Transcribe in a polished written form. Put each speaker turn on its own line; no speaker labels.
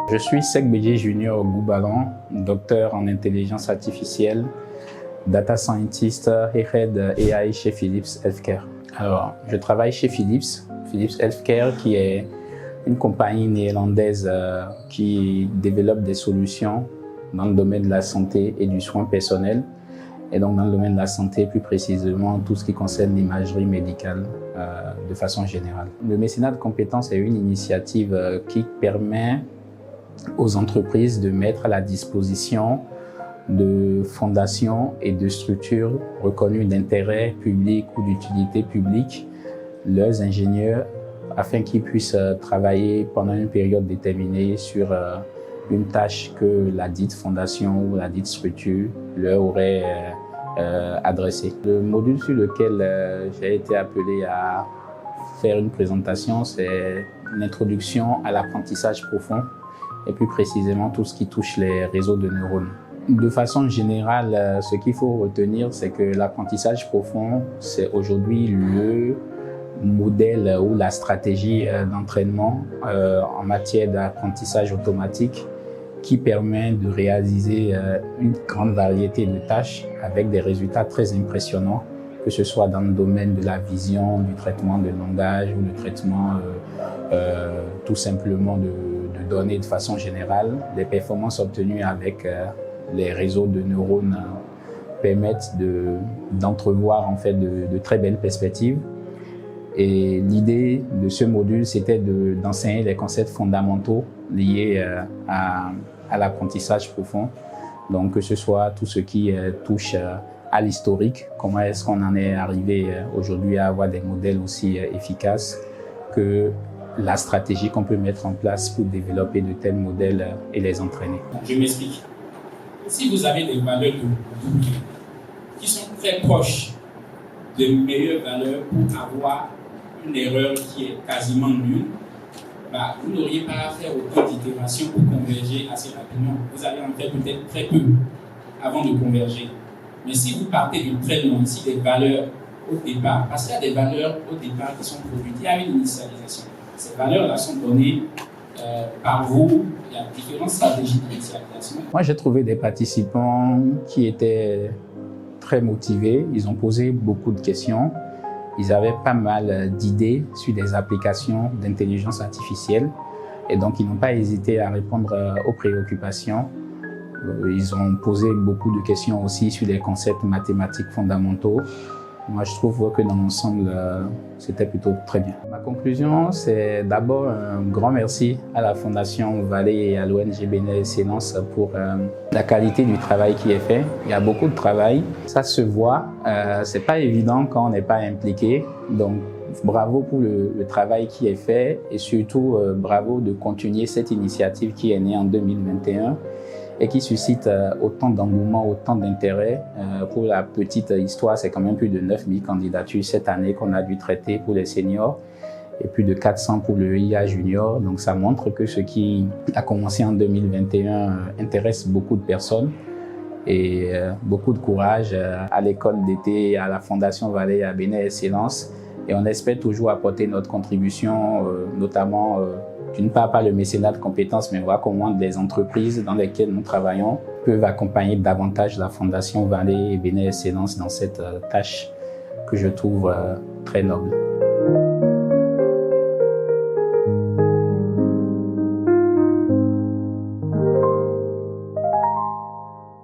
Je suis Sekbedje Junior Goubalan, docteur en intelligence artificielle, data scientist et head AI chez Philips Healthcare. Alors, je travaille chez Philips Healthcare qui est une compagnie néerlandaise qui développe des solutions dans le domaine de la santé et du soin personnel. Et donc dans le domaine de la santé, plus précisément, tout ce qui concerne l'imagerie médicale de façon générale. Le mécénat de compétences est une initiative qui permet aux entreprises de mettre à la disposition de fondations et de structures reconnues d'intérêt public ou d'utilité publique leurs ingénieurs afin qu'ils puissent travailler pendant une période déterminée sur une tâche que la dite fondation ou la dite structure leur aurait adressée. Le module sur lequel j'ai été appelé à faire une présentation, c'est l'introduction à l'apprentissage profond et plus précisément tout ce qui touche les réseaux de neurones. De façon générale, ce qu'il faut retenir, c'est que l'apprentissage profond, c'est aujourd'hui le modèle ou la stratégie d'entraînement en matière d'apprentissage automatique qui permet de réaliser une grande variété de tâches avec des résultats très impressionnants, que ce soit dans le domaine de la vision, du traitement de langage ou le traitement tout simplement de données de façon générale. Les performances obtenues avec les réseaux de neurones permettent d'entrevoir en fait de très belles perspectives. Et l'idée de ce module, c'était d'enseigner les concepts fondamentaux liés à l'apprentissage profond. Donc, que ce soit tout ce qui touche à l'historique, comment est-ce qu'on en est arrivé aujourd'hui à avoir des modèles aussi efficaces, que la stratégie qu'on peut mettre en place pour développer de tels modèles et les entraîner.
Je m'explique. Si vous avez des valeurs de double qui sont très proches des meilleures valeurs pour avoir une erreur qui est quasiment nulle, vous n'auriez pas à faire autant d'itérations pour converger assez rapidement. Vous allez en faire peut-être très peu avant de converger. Mais si vous partez de très loin, si des valeurs au départ, parce qu'il y a des valeurs au départ qui sont produites, il y a une initialisation. Ces valeurs-là sont données par vous, il y a différentes stratégies d'initialisation.
Moi, j'ai trouvé des participants qui étaient très motivés, ils ont posé beaucoup de questions. Ils avaient pas mal d'idées sur des applications d'intelligence artificielle et donc ils n'ont pas hésité à répondre aux préoccupations. Ils ont posé beaucoup de questions aussi sur les concepts mathématiques fondamentaux. Moi, je trouve que dans l'ensemble, c'était plutôt très bien. Ma conclusion, c'est d'abord un grand merci à la Fondation Vallée et à l'ONG Bene Excellence pour la qualité du travail qui est fait. Il y a beaucoup de travail, ça se voit. C'est pas évident quand on n'est pas impliqué. Donc, bravo pour le travail qui est fait et surtout bravo de continuer cette initiative qui est née en 2021. Et qui suscite autant d'engouement, autant d'intérêt. Pour la petite histoire, c'est quand même plus de 9000 candidatures cette année qu'on a dû traiter pour les seniors et plus de 400 pour le IA junior. Donc ça montre que ce qui a commencé en 2021 intéresse beaucoup de personnes et beaucoup de courage à l'école d'été, à la Fondation Vallée, à Bene Excellence. Et on espère toujours apporter notre contribution, notamment d'une part par le mécénat de compétences, mais voir comment les entreprises dans lesquelles nous travaillons peuvent accompagner davantage la Fondation Vallée et Bene Excellence dans cette tâche que je trouve très noble.